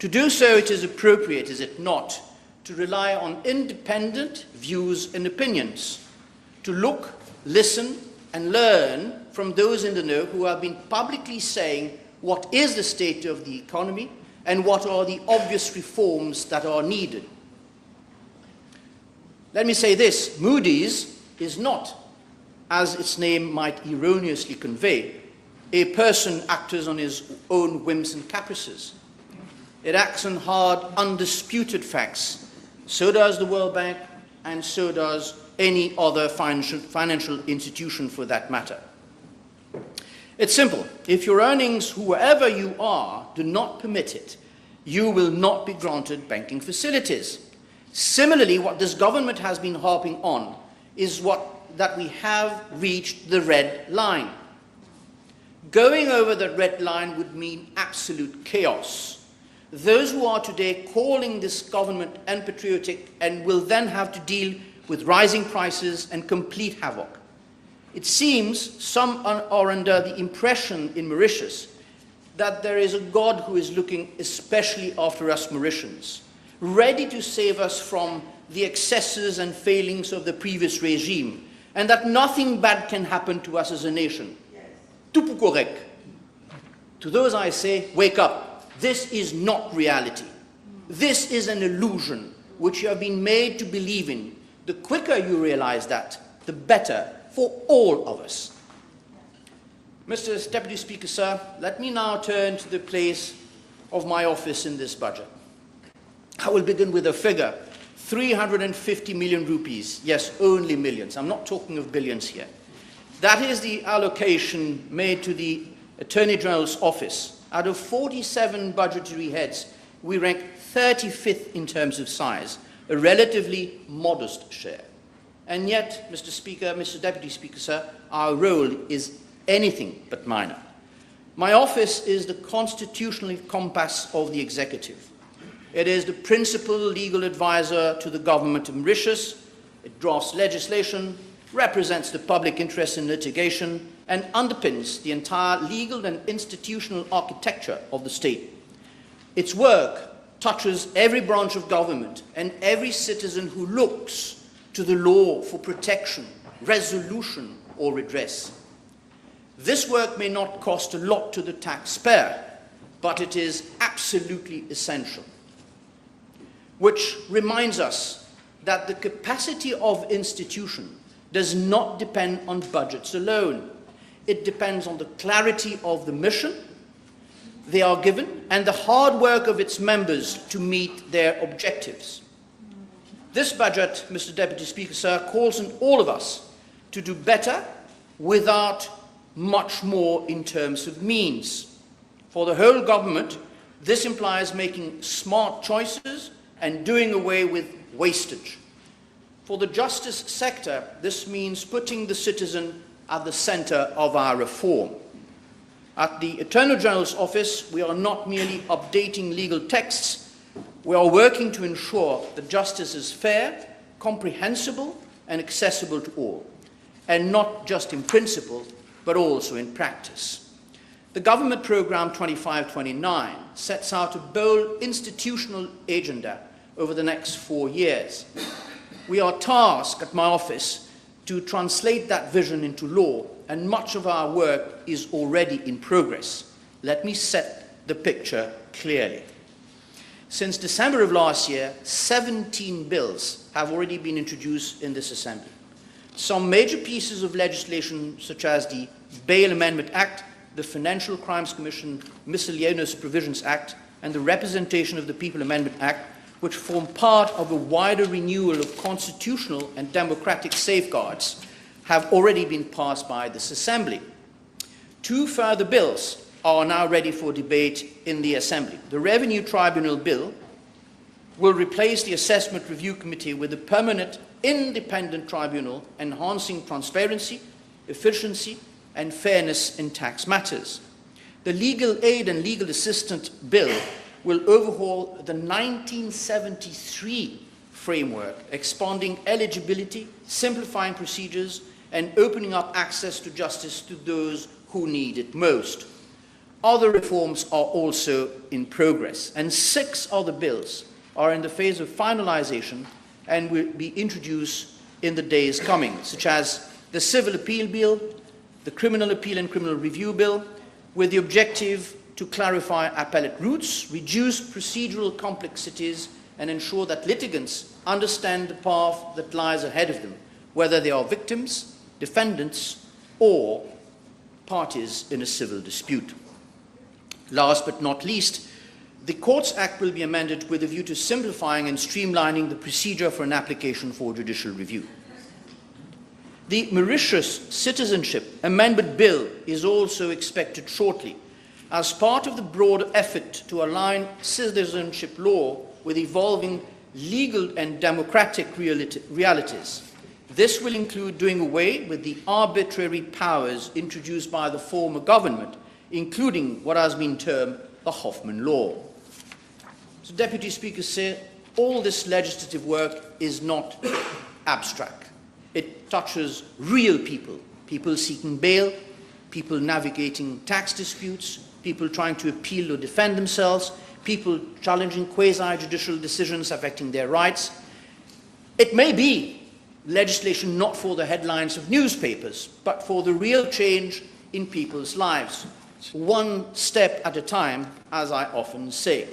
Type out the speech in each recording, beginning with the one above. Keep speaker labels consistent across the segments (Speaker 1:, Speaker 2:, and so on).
Speaker 1: To do so, it is appropriate, is it not, to rely on independent views and opinions, to look, listen, and learn from those in the know who have been publicly saying what is the state of the economy and what are the obvious reforms that are needed. Let me say this, Moody's is not, as its name might erroneously convey, a person acting on his own whims and caprices. It acts on hard, undisputed facts. So does the World Bank, and so does any other financial institution for that matter. It's simple. If your earnings, whoever you are, do not permit it, you will not be granted banking facilities. Similarly, what this government has been harping on is that we have reached the red line. Going over the red line would mean absolute chaos. Those who are today calling this government unpatriotic and will then have to deal with rising prices and complete havoc. It seems some are under the impression in Mauritius that there is a God who is looking especially after us Mauritians, ready to save us from the excesses and failings of the previous regime, and that nothing bad can happen to us as a nation. Tout pour correct. To those I say, wake up. This is not reality. This is an illusion which you have been made to believe in. The quicker you realize that, the better for all of us. Mr. Deputy Speaker, sir, let me now turn to the place of my office in this budget. I will begin with a figure, 350 million rupees. Yes, only millions. I'm not talking of billions here. That is the allocation made to the Attorney General's office. Out of 47 budgetary heads, we rank 35th in terms of size, a relatively modest share. And yet, Mr. Speaker, Mr. Deputy Speaker, sir, our role is anything but minor. My office is the constitutional compass of the executive. It is the principal legal advisor to the government of Mauritius. It drafts legislation, represents the public interest in litigation, and underpins the entire legal and institutional architecture of the state. Its work touches every branch of government and every citizen who looks to the law for protection, resolution, or redress. This work may not cost a lot to the taxpayer, but it is absolutely essential. Which reminds us that the capacity of institution does not depend on budgets alone. It depends on the clarity of the mission they are given and the hard work of its members to meet their objectives. This budget, Mr. Deputy Speaker, sir, calls on all of us to do better without much more in terms of means. For the whole government, this implies making smart choices and doing away with wastage. For the justice sector, this means putting the citizen at the center of our reform. At the Attorney General's office, we are not merely updating legal texts, we are working to ensure that justice is fair, comprehensible, and accessible to all, and not just in principle, but also in practice. The Government Programme 25-29 sets out a bold institutional agenda over the next 4 years. We are tasked at my office to translate that vision into law, and much of our work is already in progress. Let me set the picture clearly. Since December of last year, 17 bills have already been introduced in this Assembly. Some major pieces of legislation, such as the Bail Amendment Act, the Financial Crimes Commission Miscellaneous Provisions Act, and the Representation of the People Amendment Act, which form part of a wider renewal of constitutional and democratic safeguards, have already been passed by this Assembly. 2 further bills are now ready for debate in the Assembly. The Revenue Tribunal Bill will replace the Assessment Review Committee with a permanent independent tribunal enhancing transparency, efficiency, and fairness in tax matters. The Legal Aid and Legal Assistance Bill will overhaul the 1973 framework, expanding eligibility, simplifying procedures, and opening up access to justice to those who need it most. Other reforms are also in progress, and 6 other bills are in the phase of finalization and will be introduced in the days coming, such as the Civil Appeal Bill, the Criminal Appeal and Criminal Review Bill, with the objective to clarify appellate routes, reduce procedural complexities, and ensure that litigants understand the path that lies ahead of them, whether they are victims, defendants, or parties in a civil dispute. Last but not least, the Courts Act will be amended with a view to simplifying and streamlining the procedure for an application for judicial review. The Mauritius Citizenship Amendment Bill is also expected shortly as part of the broader effort to align citizenship law with evolving legal and democratic realities. This will include doing away with the arbitrary powers introduced by the former government, including what has been termed the Hoffman Law. So, Deputy Speaker said, all this legislative work is not abstract. It touches real people, people seeking bail, people navigating tax disputes, people trying to appeal or defend themselves, people challenging quasi-judicial decisions affecting their rights. It may be legislation not for the headlines of newspapers, but for the real change in people's lives, one step at a time, as I often say.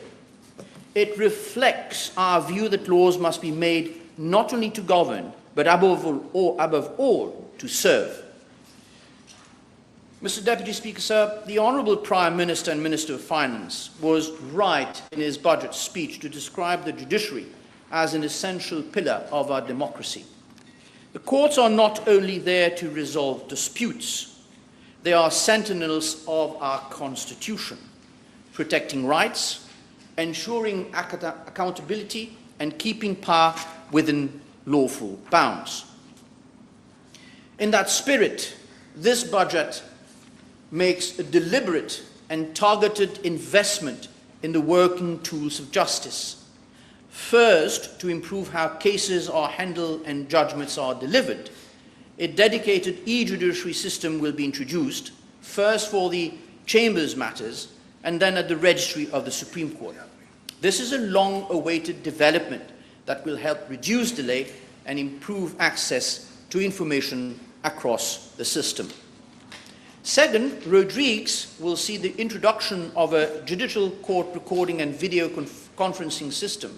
Speaker 1: It reflects our view that laws must be made not only to govern, but above all, to serve. Mr. Deputy Speaker, sir, the Honourable Prime Minister and Minister of Finance was right in his budget speech to describe the judiciary as an essential pillar of our democracy. The courts are not only there to resolve disputes, they are sentinels of our Constitution, protecting rights, ensuring accountability, and keeping power within lawful bounds. In that spirit, this budget makes a deliberate and targeted investment in the working tools of justice. First, to improve how cases are handled and judgments are delivered, a dedicated e-judiciary system will be introduced, first for the Chambers matters and then at the registry of the Supreme Court. This is a long-awaited development that will help reduce delay and improve access to information across the system. Second, Rodrigues will see the introduction of a judicial court recording and video conferencing system,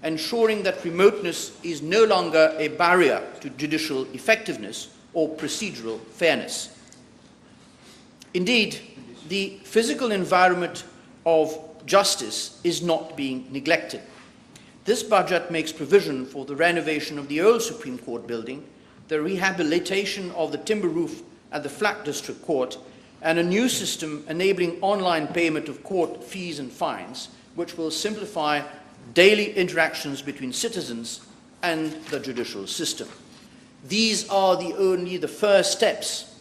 Speaker 1: ensuring that remoteness is no longer a barrier to judicial effectiveness or procedural fairness. Indeed, the physical environment of justice is not being neglected. This budget makes provision for the renovation of the old Supreme Court building, the rehabilitation of the timber roof at the Flat District Court, and a new system enabling online payment of court fees and fines, which will simplify daily interactions between citizens and the judicial system. These are only the first steps.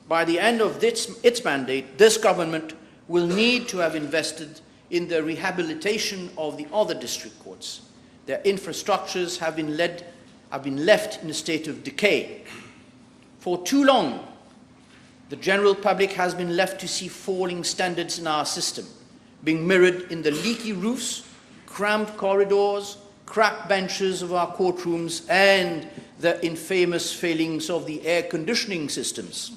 Speaker 1: By the end of its mandate, this government will need to have invested in the rehabilitation of the other district courts. Their infrastructures have been left in a state of decay. For too long, the general public has been left to see falling standards in our system, being mirrored in the leaky roofs, cramped corridors, cracked benches of our courtrooms, and the infamous failings of the air conditioning systems.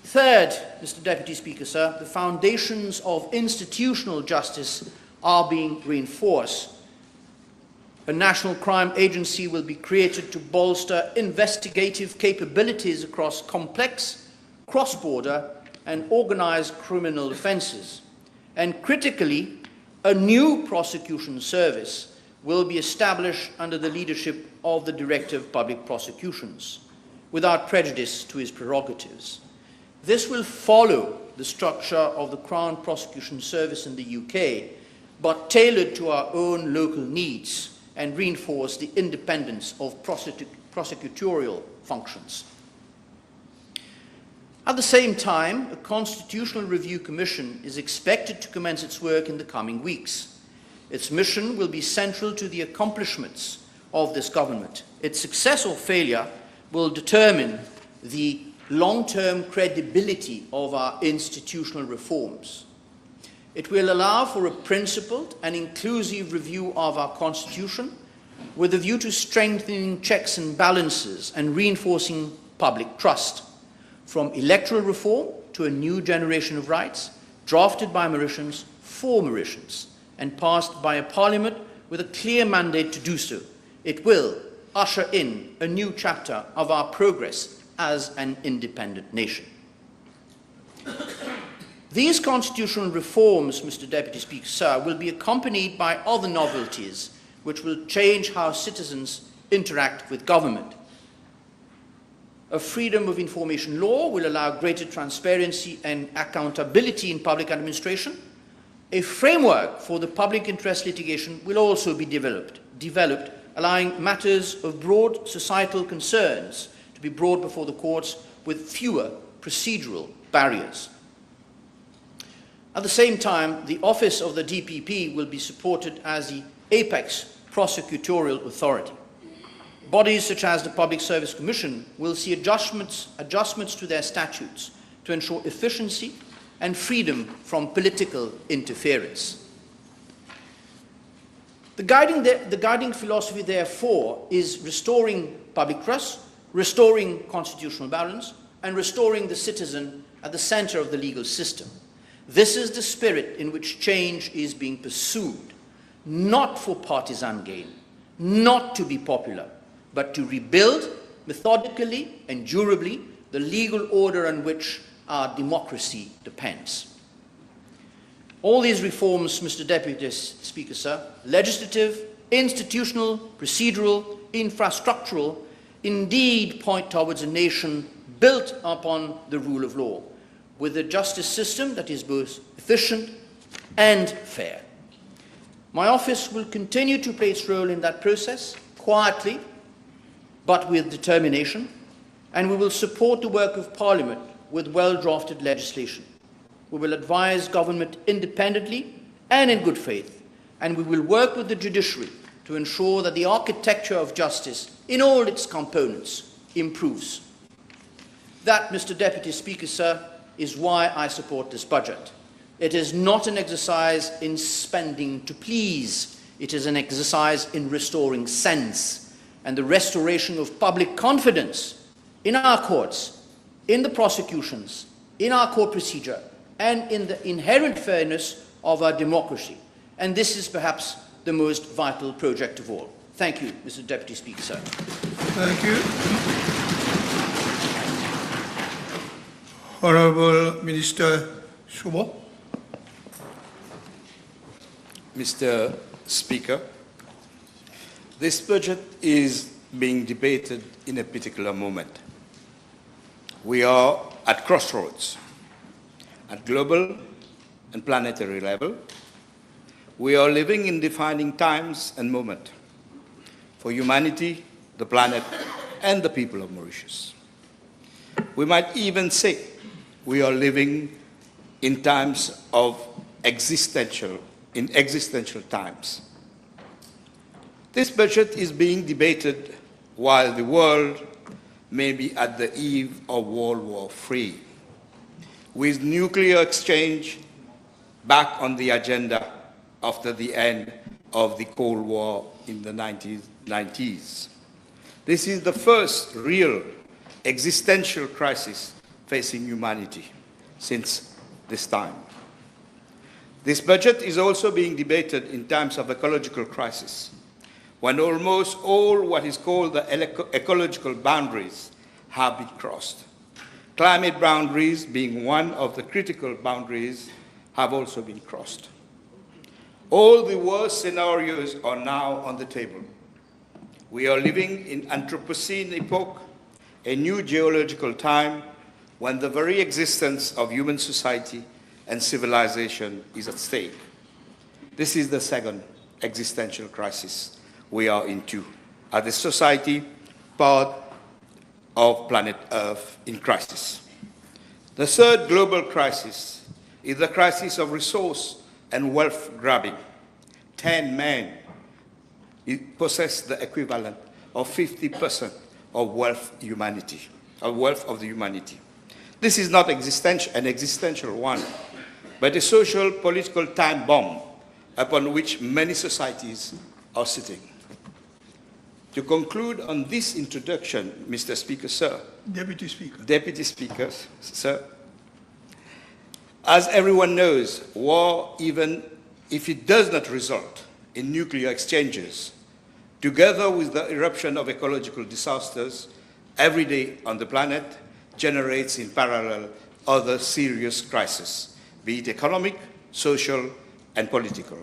Speaker 1: Third, Mr. Deputy Speaker, sir, the foundations of institutional justice are being reinforced. A national crime agency will be created to bolster investigative capabilities across complex, cross-border, and organized criminal offenses. And critically, a new prosecution service will be established under the leadership of the Director of Public Prosecutions, without prejudice to his prerogatives. This will follow the structure of the Crown Prosecution Service in the UK, but tailored to our own local needs and reinforce the independence of prosecutorial functions. At the same time, a Constitutional Review Commission is expected to commence its work in the coming weeks. Its mission will be central to the accomplishments of this government. Its success or failure will determine the long-term credibility of our institutional reforms. It will allow for a principled and inclusive review of our Constitution with a view to strengthening checks and balances and reinforcing public trust, from electoral reform to a new generation of rights drafted by Mauritians for Mauritians and passed by a parliament with a clear mandate to do so. It will usher in a new chapter of our progress as an independent nation. These constitutional reforms, Mr. Deputy Speaker, sir, will be accompanied by other novelties which will change how citizens interact with government. A freedom of information law will allow greater transparency and accountability in public administration. A framework for the public interest litigation will also be developed, allowing matters of broad societal concerns to be brought before the courts with fewer procedural barriers. At the same time, the office of the DPP will be supported as the apex prosecutorial authority. Bodies such as the Public Service Commission will see adjustments to their statutes to ensure efficiency and freedom from political interference. The guiding philosophy, therefore, is restoring public trust, restoring constitutional balance, and restoring the citizen at the center of the legal system. This is the spirit in which change is being pursued, not for partisan gain, not to be popular, but to rebuild methodically and durably the legal order on which our democracy depends. All these reforms, Mr. Deputy Speaker, sir, legislative, institutional, procedural, infrastructural, indeed point towards a nation built upon the rule of law, with a justice system that is both efficient and fair. My office will continue to play its role in that process, quietly, but with determination, and we will support the work of Parliament with well-drafted legislation. We will advise government independently and in good faith, and we will work with the judiciary to ensure that the architecture of justice in all its components improves. That, Mr. Deputy Speaker, sir, is why I support this budget. It is not an exercise in spending to please. It is an exercise in restoring sense and the restoration of public confidence in our courts, in the prosecutions, in our court procedure, and in the inherent fairness of our democracy. And this is perhaps the most vital project of all. Thank you, Mr. Deputy Speaker, sir.
Speaker 2: Thank you. Honorable Minister Shubo.
Speaker 3: Mr. Speaker, this budget is being debated in a particular moment. We are at crossroads. At global and planetary level, we are living in defining times and moments for humanity, the planet, and the people of Mauritius. We might even say we are living in times of existential times. This budget is being debated while the world may be at the eve of World War III, with nuclear exchange back on the agenda after the end of the Cold War in the 1990s. This is the first real existential crisis facing humanity since this time. This budget is also being debated in times of ecological crisis, when almost all what is called the ecological boundaries have been crossed. Climate boundaries, being one of the critical boundaries, have also been crossed. All the worst scenarios are now on the table. We are living in Anthropocene epoch, a new geological time when the very existence of human society and civilization is at stake. This is the second existential crisis we are into as a society part of planet Earth in crisis. The third global crisis is the crisis of resource and wealth grabbing. 10 men possess the equivalent of 50% of wealth humanity. of the humanity. This is not an existential one, but a social political time bomb upon which many societies are sitting. To conclude on this introduction, Mr. Speaker, sir.
Speaker 2: Deputy Speaker.
Speaker 3: Deputy Speaker, sir. As everyone knows, war, even if it does not result in nuclear exchanges, together with the eruption of ecological disasters every day on the planet, generates in parallel other serious crises, be it economic, social, and political.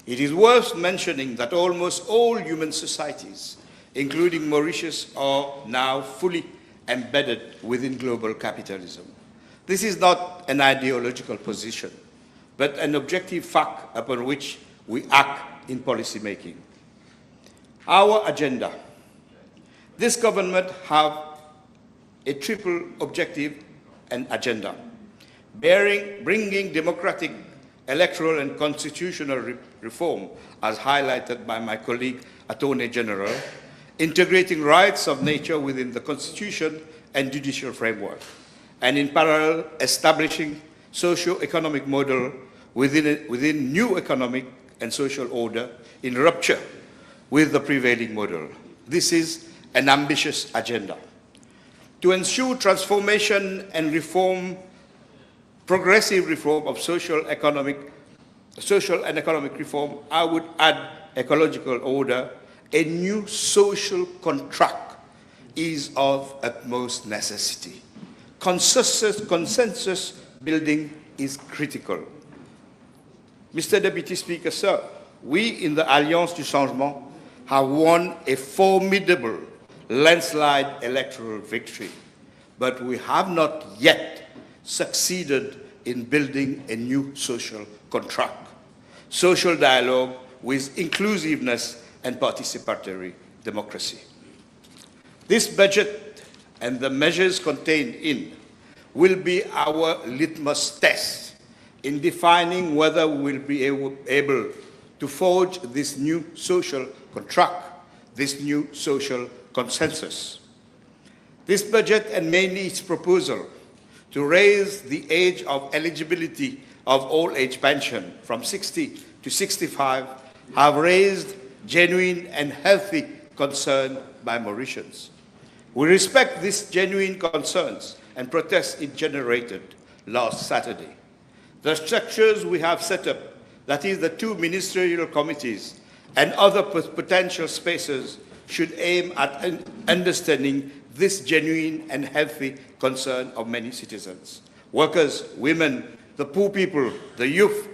Speaker 3: It is worth mentioning that almost all human societies, including Mauritius, are now fully embedded within global capitalism. This is not an ideological position, but an objective fact upon which we act in policy making. Our agenda. This government have a triple objective and agenda, bringing democratic, electoral and constitutional reform, as highlighted by my colleague, Attorney General, integrating rights of nature within the Constitution and judicial framework, and in parallel, establishing socio-economic model within new economic and social order in rupture with the prevailing model. This is an ambitious agenda. To ensure transformation and reform, progressive reform of social and economic reform, I would add ecological order. A new social contract is of utmost necessity. Consensus building is critical. Mr. Deputy Speaker, sir, we in the Alliance du Changement have won a formidable landslide electoral victory, but we have not yet succeeded in building a new social contract, social dialogue with inclusiveness and participatory democracy. This budget and the measures contained in will be our litmus test in defining whether we will be able to forge this new social contract, this new social consensus. This budget, and mainly its proposal to raise the age of eligibility of old-age pension from 60 to 65, have raised genuine and healthy concern by Mauritians. We respect these genuine concerns and protests it generated last Saturday. The structures we have set up, that is the two ministerial committees and other potential spaces, should aim at understanding this genuine and healthy concern of many citizens, workers, women, the poor people, the youth,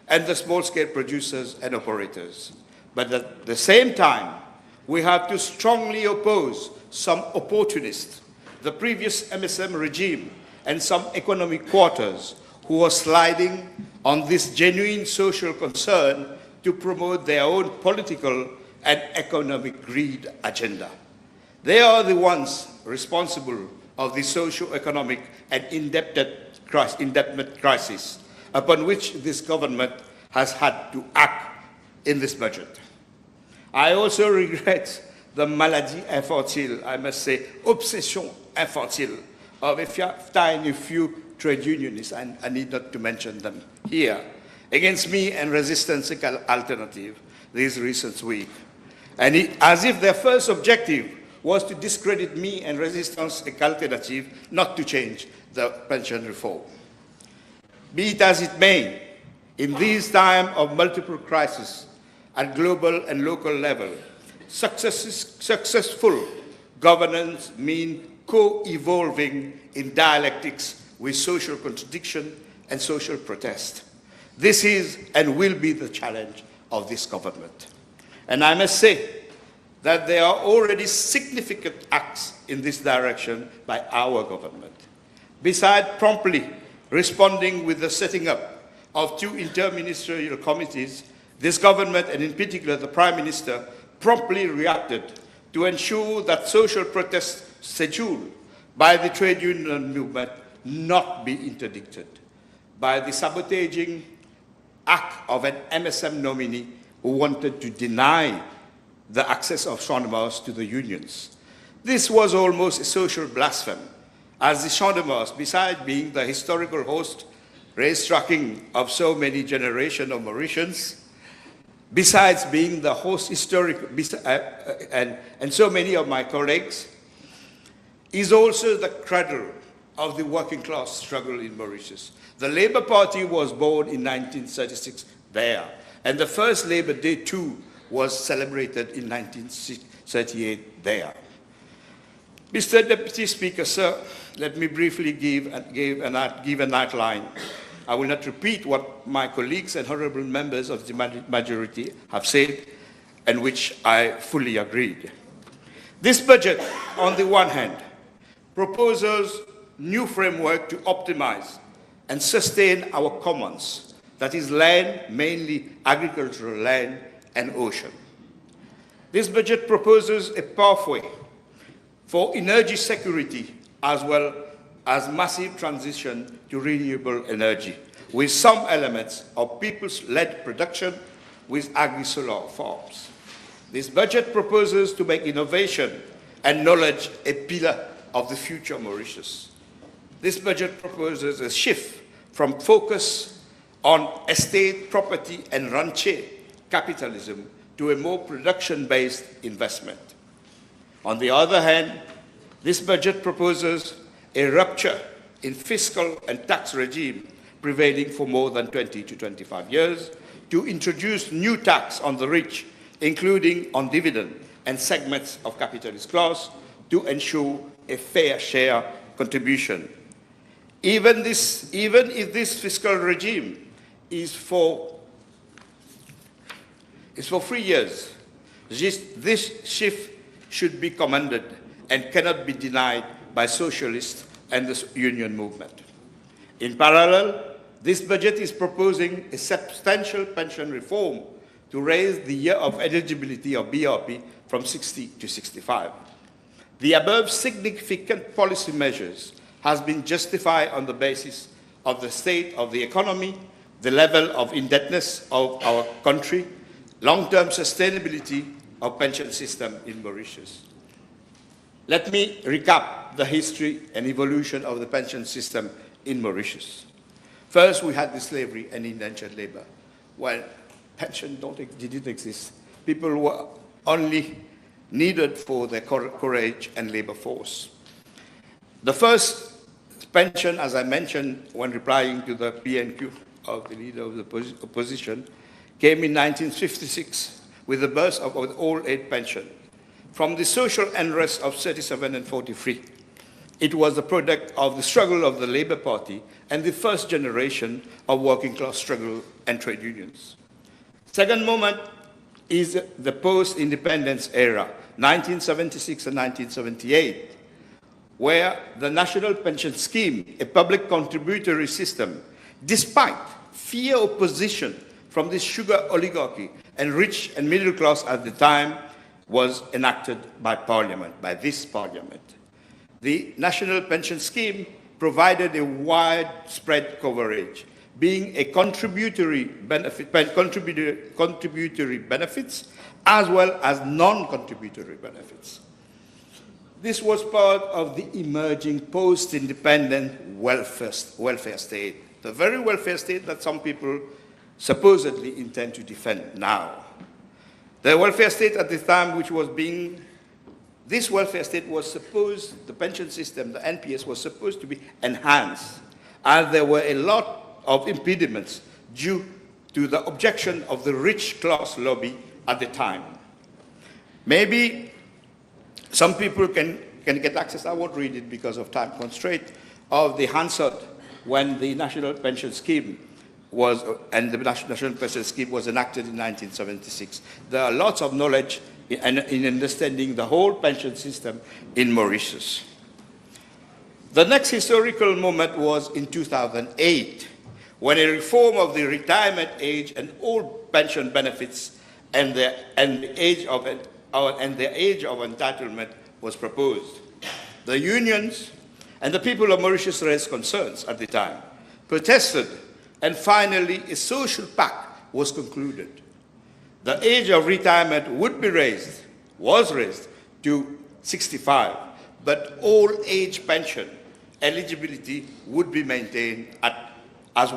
Speaker 3: and the small-scale producers and operators. But at the same time, we have to strongly oppose some opportunists, the previous MSM regime, and some economic quarters who are sliding on this genuine social concern to promote their own political and economic greed agenda. They are the ones responsible of the socio-economic and indebtedness crisis upon which this government has had to act in this budget. I also regret the maladie infantile, I must say, obsession infantile, of a tiny few trade unionists, and I need not to mention them here, against me and Resistance Alternative this recent week. And as if their first objective was to discredit me and Resistance Alternative, not to change the pension reform. Be it as it may, in these times of multiple crises at global and local level, successful governance means co-evolving in dialectics with social contradiction and social protest. This is and will be the challenge of this government. And I must say that there are already significant acts in this direction by our government. Besides promptly responding with the setting up of two interministerial committees, this government, and in particular the Prime Minister, promptly reacted to ensure that social protests scheduled by the trade union movement not be interdicted by the sabotaging act of an MSM nominee who wanted to deny the access of Shaunamars to the unions. This was almost a social blasphemy, as the Champ de Mars, besides being the historical host, race-tracking of so many generations of Mauritians, besides being the host and so many of my colleagues, is also the cradle of the working class struggle in Mauritius. The Labour Party was born in 1936 there, and the first Labour Day too was celebrated in 1938 there. Mr. Deputy Speaker, sir, let me briefly give an outline. I will not repeat what my colleagues and honourable members of the majority have said, and which I fully agreed. This budget, on the one hand, proposes new framework to optimize and sustain our commons, that is land, mainly agricultural land and ocean. This budget proposes a pathway for energy security as well as massive transition to renewable energy, with some elements of people's-led production with agri-solar farms. This budget proposes to make innovation and knowledge a pillar of the future Mauritius. This budget proposes a shift from focus on estate, property, and rentier capitalism to a more production-based investment. On the other hand, this budget proposes a rupture in fiscal and tax regime prevailing for more than 20 to 25 years to introduce new tax on the rich, including on dividend and segments of capitalist class, to ensure a fair share contribution. Even if this fiscal regime is for 3 years, this shift should be commended and cannot be denied by socialists and the union movement. In parallel, this budget is proposing a substantial pension reform to raise the year of eligibility of BRP from 60 to 65. The above significant policy measures has been justified on the basis of the state of the economy, the level of indebtedness of our country, long-term sustainability of pension system in Mauritius. Let me recap the history and evolution of the pension system in Mauritius. First, we had the slavery and indentured labor. Well, pension didn't exist. People were only needed for their courage and labor force. The first pension, as I mentioned when replying to the PNQ of the leader of the opposition, came in 1956 with the birth of the old age pension. From the social unrest of 37 and 43, it was the product of the struggle of the Labour Party and the first generation of working class struggle and trade unions. Second moment is the post-independence era, 1976 and 1978, where the National Pension Scheme, a public contributory system, despite fierce opposition from the sugar oligarchy and rich and middle class at the time, was enacted by Parliament, by this Parliament. The National Pension Scheme provided a widespread coverage, being a contributory benefits as well as non-contributory benefits. This was part of the emerging post-independent welfare state, the very welfare state that some people supposedly intend to defend now. The welfare state at the time this welfare state was supposed, the pension system, the NPS, was supposed to be enhanced, and there were a lot of impediments due to the objection of the rich class lobby at the time. Maybe some people can get access, I won't read it because of time constraint, of the Hansard when the National Pension Scheme was enacted in 1976. There are lots of knowledge in understanding the whole pension system in Mauritius. The next historical moment was in 2008, when a reform of the retirement age and old pension benefits and the age of entitlement was proposed. The unions and the people of Mauritius raised concerns at the time, protested, and finally a social pact was concluded. The age of retirement was raised to 65, but old age pension eligibility would be maintained at was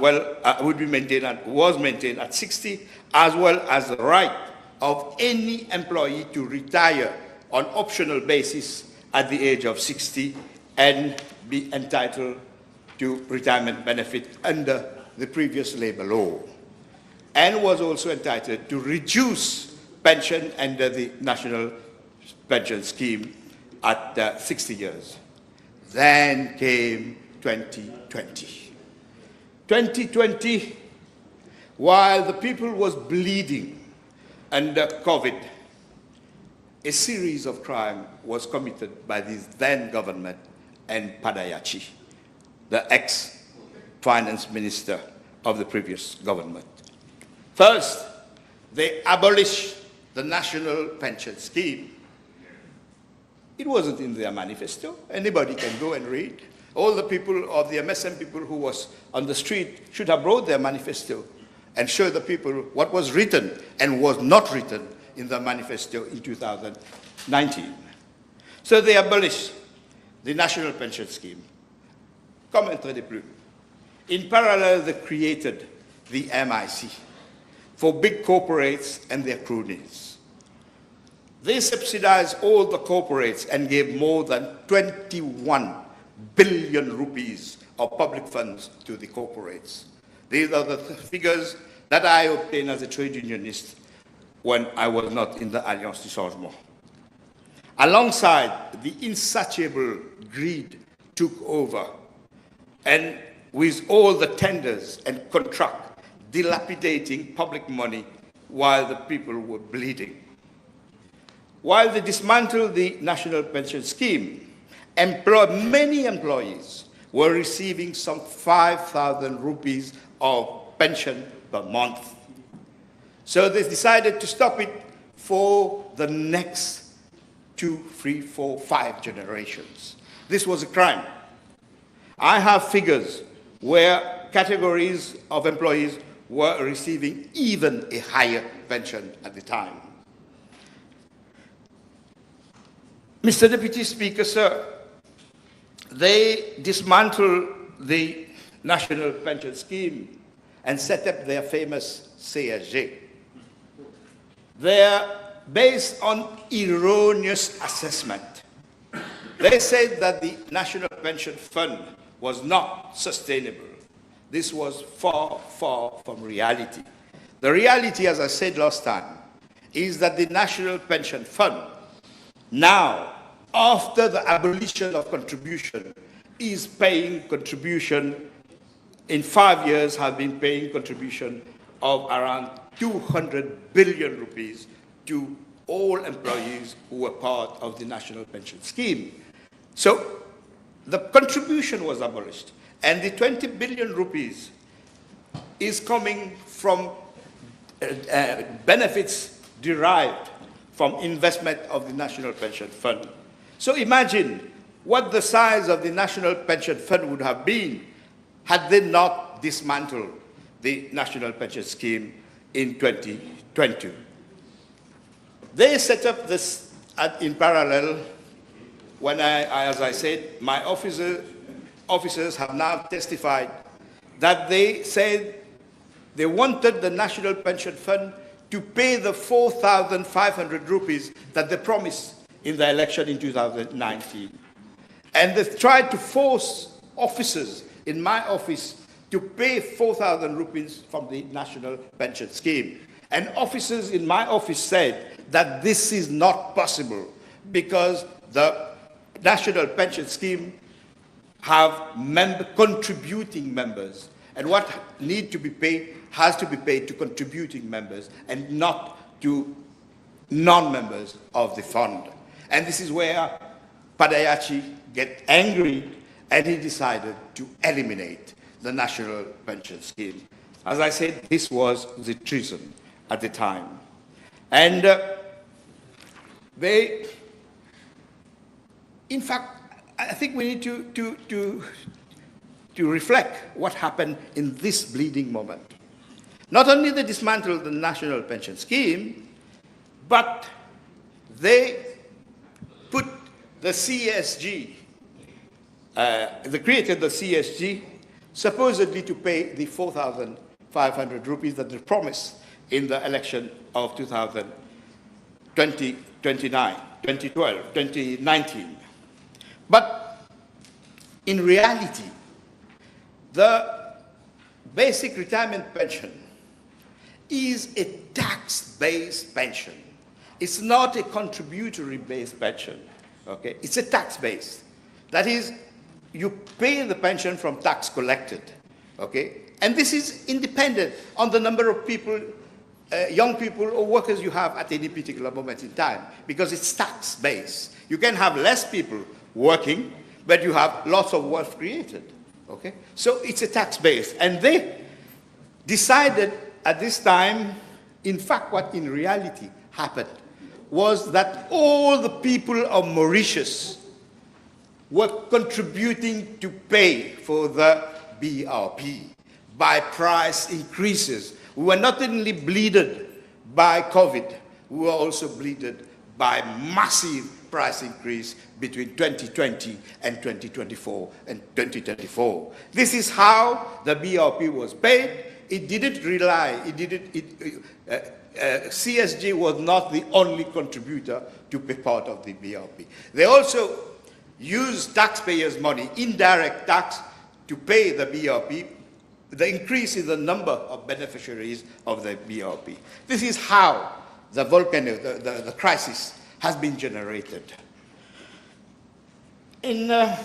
Speaker 3: maintained at 60, as well as the right of any employee to retire on optional basis at the age of 60 and be entitled to retirement benefit under the previous labor law, and was also entitled to reduce pension under the national pension scheme at 60 years. Then came 2020. 2020, while the people was bleeding under COVID, a series of crime was committed by the then government and Padayachi, the ex-finance minister of the previous government. First, they abolished the national pension scheme. It wasn't in their manifesto. Anybody can go and read. All the people of the MSM people who was on the street should have brought their manifesto and show the people what was written and was not written in the manifesto in 2019. So they abolished the national pension scheme. Comme un trait de plume. In parallel, they created the MIC for big corporates and their cronies. They subsidized all the corporates and gave more than 21 billion rupees of public funds to the corporates. These are the figures that I obtained as a trade unionist when I was not in the Alliance du Changement. Alongside, the insatiable greed took over, and with all the tenders and contracts dilapidating public money while the people were bleeding. While they dismantled the national pension scheme, many employees were receiving some 5,000 rupees of pension per month. So they decided to stop it for the next 2, 3, 4, 5 generations. This was a crime. I have figures where categories of employees were receiving even a higher pension at the time. Mr. Deputy Speaker, sir, they dismantled the national pension scheme and set up their famous CSG. They're based on erroneous assessment. They said that the National Pension Fund was not sustainable. This was far, far from reality. The reality, as I said last time, is that the National Pension Fund now, after the abolition of contribution, is paying contribution, in 5 years have been paying contribution of around 200 billion rupees to all employees who were part of the national pension scheme. So the contribution was abolished, and the 20 billion rupees is coming from benefits derived from investment of the National Pension Fund. So imagine what the size of the National Pension Fund would have been had they not dismantled the National Pension Scheme in 2020. They set up this in parallel when as I said, my officers have now testified that they said they wanted the National Pension Fund to pay the 4,500 rupees that they promised in the election in 2019. And they tried to force officers in my office to pay 4,000 rupees from the National Pension Scheme. And officers in my office said that this is not possible because the National Pension Scheme have contributing members. And what need to be paid has to be paid to contributing members and not to non-members of the fund. And this is where Padayachi get angry, and he decided to eliminate the National Pension Scheme. As I said, this was the treason at the time. And in fact, I think we need to reflect what happened in this bleeding moment. Not only they dismantled the National Pension Scheme, but they put the CSG, created the CSG supposedly to pay the 4,500 rupees that they promised in the election of 2019. But in reality, the basic retirement pension is a tax-based pension. It's not a contributory-based pension, okay? It's a tax-based. That is, you pay the pension from tax collected, okay? And this is independent on the number of people, young people or workers you have at any particular moment in time, because it's tax-based. You can have less people working, but you have lots of wealth created, okay? So it's a tax-based. And they decided at this time, in fact, what in reality happened was that all the people of Mauritius were contributing to pay for the BRP by price increases. We were not only bleeded by COVID, we were also bleeded by massive price increase between 2020 and 2024 and 2024. This is how the BRP was paid. It didn't rely, CSG was not the only contributor to be part of the BRP. They also used taxpayers' money, indirect tax, to pay the BRP, the increase in the number of beneficiaries of the BRP. This is how the volcano, the crisis, has been generated. In the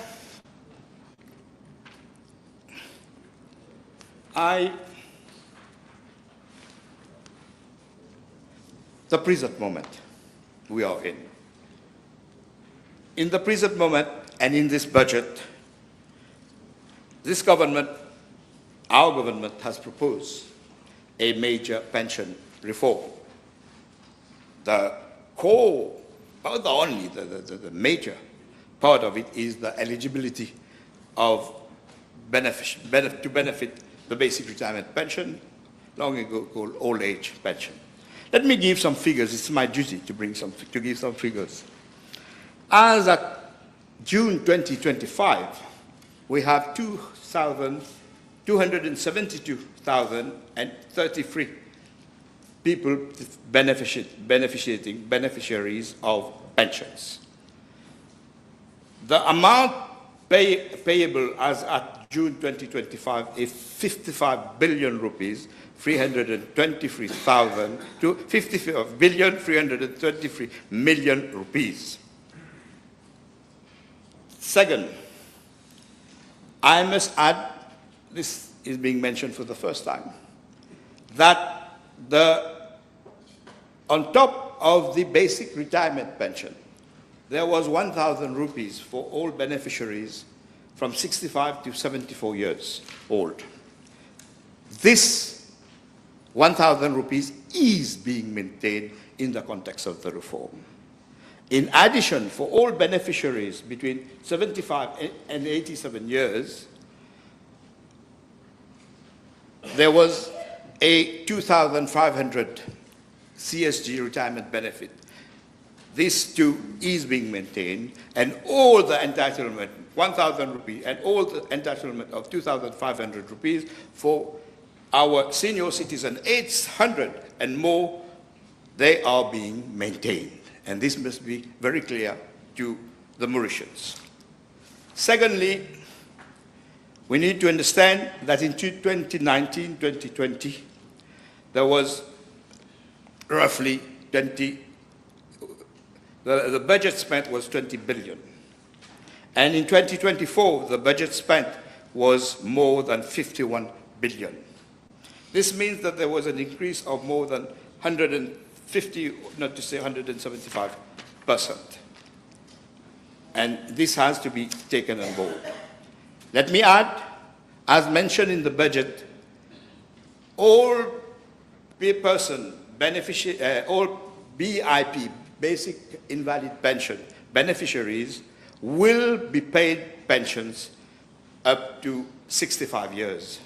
Speaker 3: present moment we are in. In the present moment and in this budget, this government, our government, has proposed a major pension reform. The core, not the only, the major part of it is the eligibility of to benefit the basic retirement pension, long ago called old age pension. Let me give some figures. It's my duty to give some figures. As at June 2025, we have 272,033 people beneficiaries of pensions. The amount payable as at June 2025 is 55 billion rupees, 323,000 to 55 billion 323 million rupees. Second, I must add, this is being mentioned for the first time, that on top of the basic retirement pension, there was 1,000 rupees for all beneficiaries from 65 to 74 years old. This 1,000 rupees is being maintained in the context of the reform. In addition, for all beneficiaries between 75 and 87 years, there was a 2,500 CSG retirement benefit. This too is being maintained, and all the entitlement, 1,000 rupees, and all the entitlement of 2,500 rupees for our senior citizen, 800 and more, they are being maintained. And this must be very clear to the Mauritians. Secondly, we need to understand that in 2019-2020, there was roughly the budget spent was 20 billion. And in 2024, the budget spent was more than 51 billion. This means that there was an increase of more than 150, not to say 175%. And this has to be taken on board. Let me add, as mentioned in the budget, all all BIP, basic invalid pension beneficiaries, will be paid pensions up to 65 years.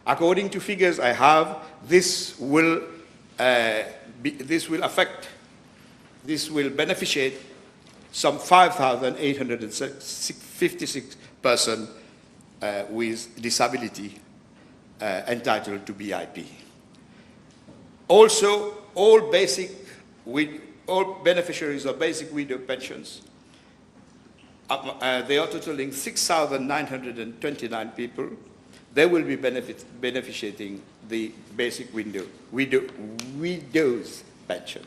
Speaker 3: According to figures I have, this will beneficiate some 5,856 persons with disability entitled to BIP. Also, all beneficiaries of basic widow pensions, they are totaling 6,929 people. They will be beneficiating the basic widow's pension.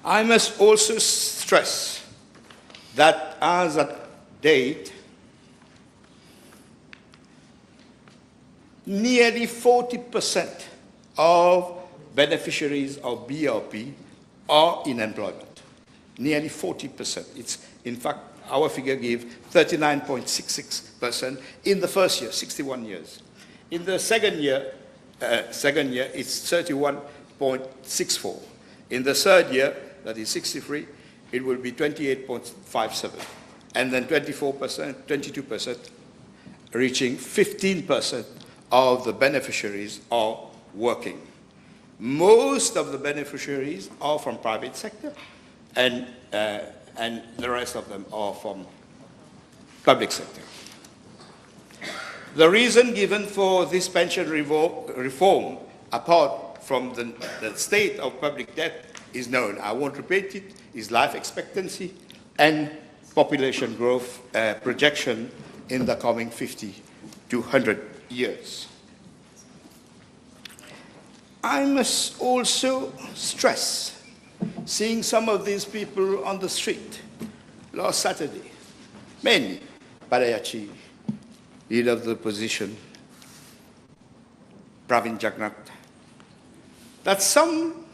Speaker 3: I must also stress that as at date, nearly 40% of beneficiaries of BRP are in employment. Nearly 40%. It's, in fact, our figure gave 39.66% in the first year, 61 years. In the second year, it's 31.64. In the third year, that is 63, it will be 28.57. And then 24%, 22%, reaching 15% of the beneficiaries are working. Most of the beneficiaries are from private sector, and the rest of them are from public sector. The reason given for this pension reform, apart from the state of public debt, is known. I won't repeat it, is life expectancy and population growth projection in the coming 50 to 100 years. I must also stress, seeing some of these people on the street last Saturday, many, Parayachi, leader of the opposition, Pravin Jagnnath, that some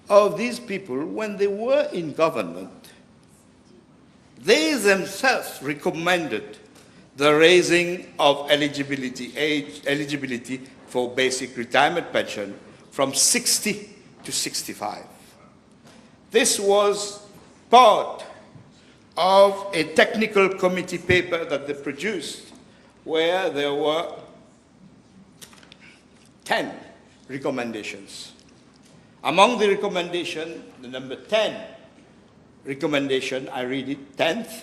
Speaker 3: of these people, when they were in government, they themselves recommended the raising of eligibility for basic retirement pension from 60 to 65. This was part of a technical committee paper that they produced, where there were 10 recommendations. Among the recommendation, the number 10 recommendation, I read it, 10th,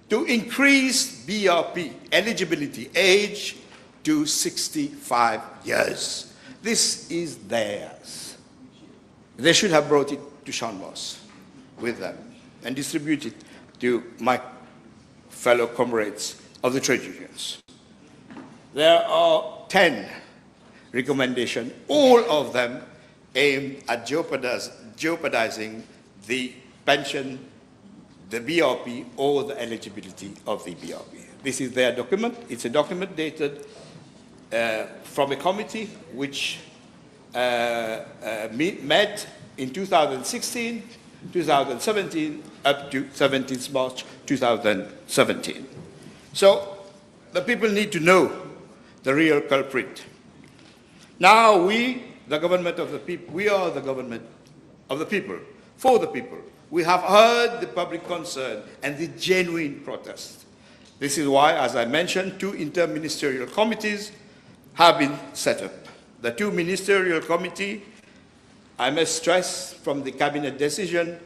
Speaker 3: to increase BRP eligibility age to 65 years. This is theirs. They should have brought it to Sean Moss with them and distributed it to my fellow comrades of the trade unions. There are 10 recommendations, all of them aimed at jeopardizing the pension, the BRP, or the eligibility of the BRP. This is their document. It's a document dated from a committee which met in 2016, 2017, up to 17th March 2017. So the people need to know the real culprit. Now we, the government of the people, we are the government of the people, for the people. We have heard the public concern and the genuine protest. This is why, as I mentioned, 2 interministerial committees have been set up. The 2 ministerial committees, I must stress from the cabinet decision,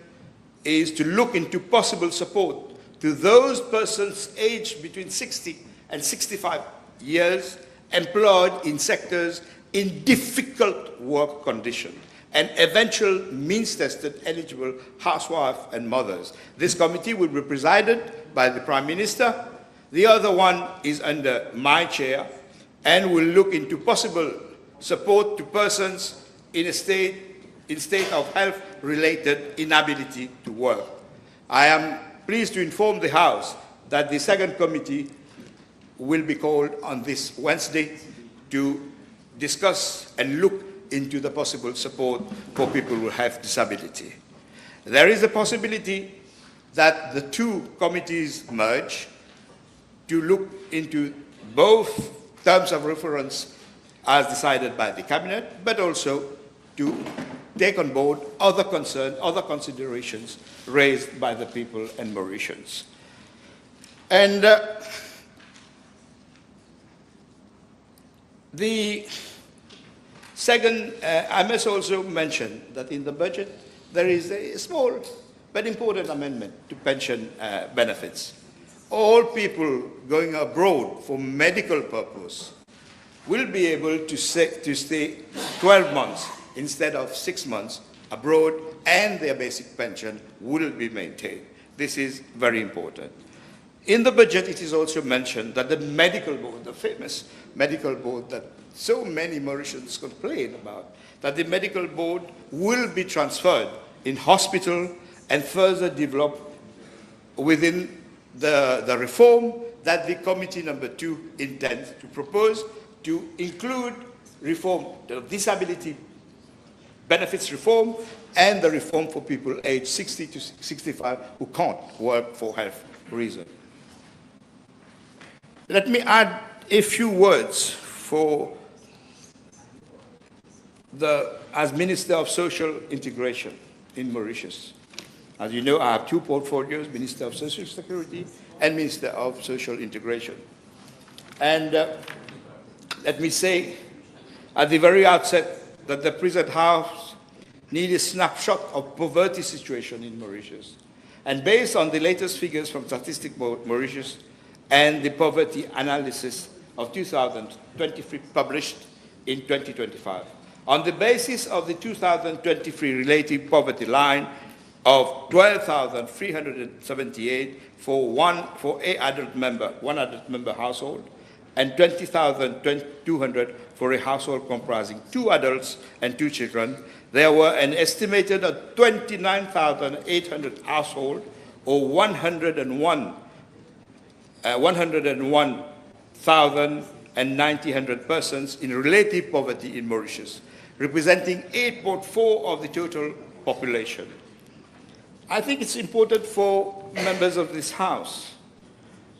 Speaker 3: is to look into possible support to those persons aged between 60 and 65 years employed in sectors in difficult work conditions and eventual means-tested eligible housewives and mothers. This committee will be presided by the Prime Minister. The other one is under my chair and will look into possible support to persons in a state of health-related inability to work. I am pleased to inform the House that the second committee will be called on this Wednesday to discuss and look into the possible support for people who have disability. There is a possibility that the 2 committees merge to look into both terms of reference as decided by the Cabinet, but also to take on board other concerns, other considerations raised by the people and Mauritians. And the second, I must also mention that in the budget there is a small but important amendment to pension benefits. All people going abroad for medical purpose will be able to stay 12 months instead of 6 months abroad, and their basic pension will be maintained. This is very important. In the budget, it is also mentioned that the medical board, the famous medical board that so many Mauritians complain about, that the medical board will be transferred in hospital and further developed within the reform that the committee number 2 intends to propose to include reform, the disability benefits reform, and the reform for people aged 60 to 65 who can't work for health reasons. Let me add a few words for as Minister of Social Integration in Mauritius. As you know, I have 2 portfolios, Minister of Social Security and Minister of Social Integration. And let me say at the very outset that the present House needs a snapshot of poverty situation in Mauritius. And based on the latest figures from Statistics Mauritius and the poverty analysis of 2023 published in 2025, on the basis of the 2023 relative poverty line of 12,378 for a adult member, one adult member household, and 20,200 for a household comprising 2 adults and 2 children, there were an estimated of 29,800 households, or 101,900 persons in relative poverty in Mauritius, representing 8.4% of the total population. I think it's important for members of this House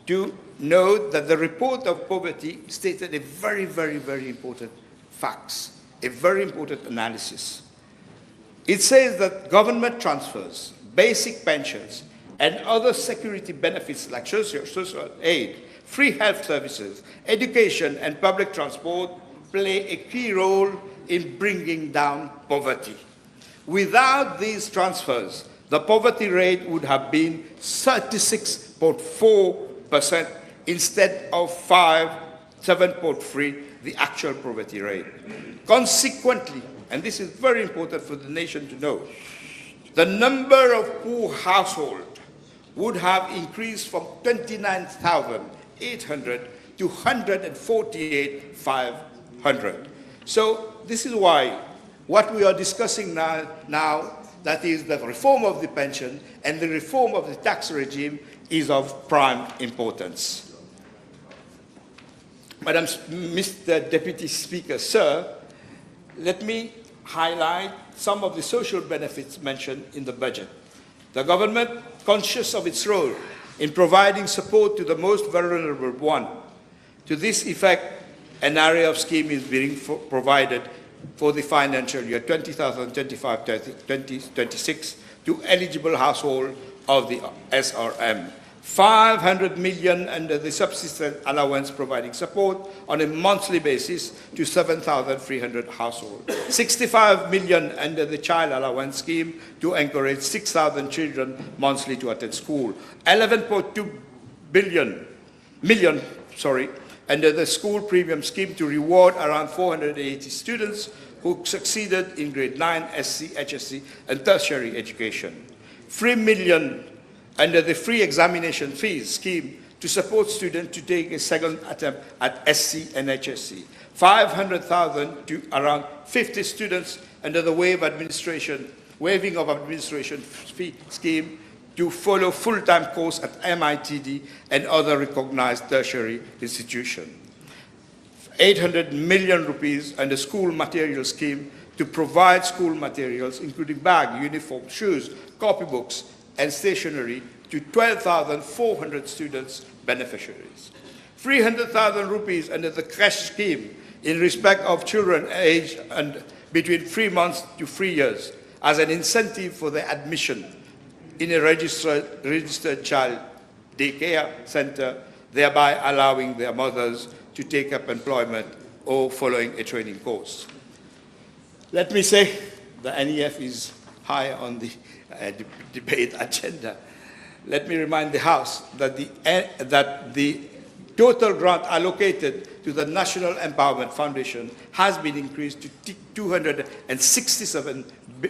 Speaker 3: to note that the report of poverty stated a very, very, very important facts, a very important analysis. It says that government transfers, basic pensions, and other security benefits like social aid, free health services, education, and public transport play a key role in bringing down poverty. Without these transfers, the poverty rate would have been 36.4% instead of 7.3%, the actual poverty rate. Consequently, and this is very important for the nation to know, the number of poor households would have increased from 29,800 to 148,500. So this is why what we are discussing now, that is the reform of the pension and the reform of the tax regime, is of prime importance. Mr. Deputy Speaker, sir, let me highlight some of the social benefits mentioned in the budget. The government, conscious of its role in providing support to the most vulnerable one, to this effect, an array of scheme is being provided for the financial year 2025-2026 to eligible households of the SRM. 500 million under the subsistence allowance providing support on a monthly basis to 7,300 households. 65 million under the child allowance scheme to encourage 6,000 children monthly to attend school. 11.2 million under the school premium scheme to reward around 480 students who succeeded in grade 9, SC, HSC, and tertiary education. 3 million under the free examination fees scheme to support students to take a second attempt at SC and HSC. 500,000 to around 50 students under the waiving of administration fee scheme to follow full-time course at MITD and other recognized tertiary institutions. 800 million rupees under school material scheme to provide school materials, including bag, uniform, shoes, copybooks, and stationery to 12,400 students beneficiaries. 300,000 rupees under the creche scheme in respect of children aged between 3 months to 3 years as an incentive for their admission in a registered child daycare center, thereby allowing their mothers to take up employment or following a training course. Let me say the NEF is high on the debate agenda. Let me remind the House that the total grant allocated to the National Empowerment Foundation has been increased to 267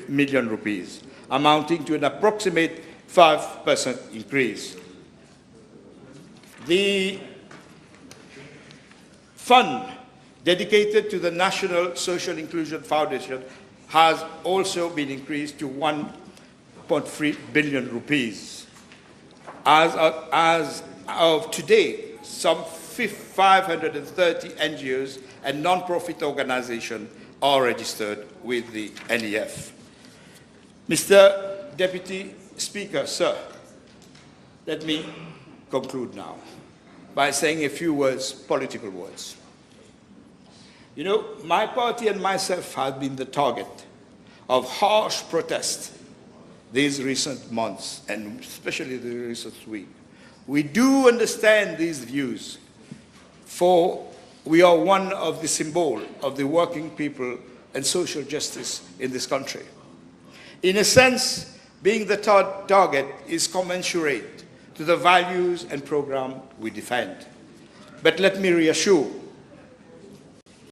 Speaker 3: million rupees, amounting to an approximate 5% increase. The fund dedicated to the National Social Inclusion Foundation has also been increased to 1.3 billion rupees. As of today, some 530 NGOs and non-profit organizations are registered with the NEF. Mr. Deputy Speaker, sir, let me conclude now by saying a few words, political words. You know, my party and myself have been the target of harsh protest these recent months, and especially the recent week. We do understand these views, for we are one of the symbol of the working people and social justice in this country. In a sense, being the target is commensurate to the values and program we defend. But let me reassure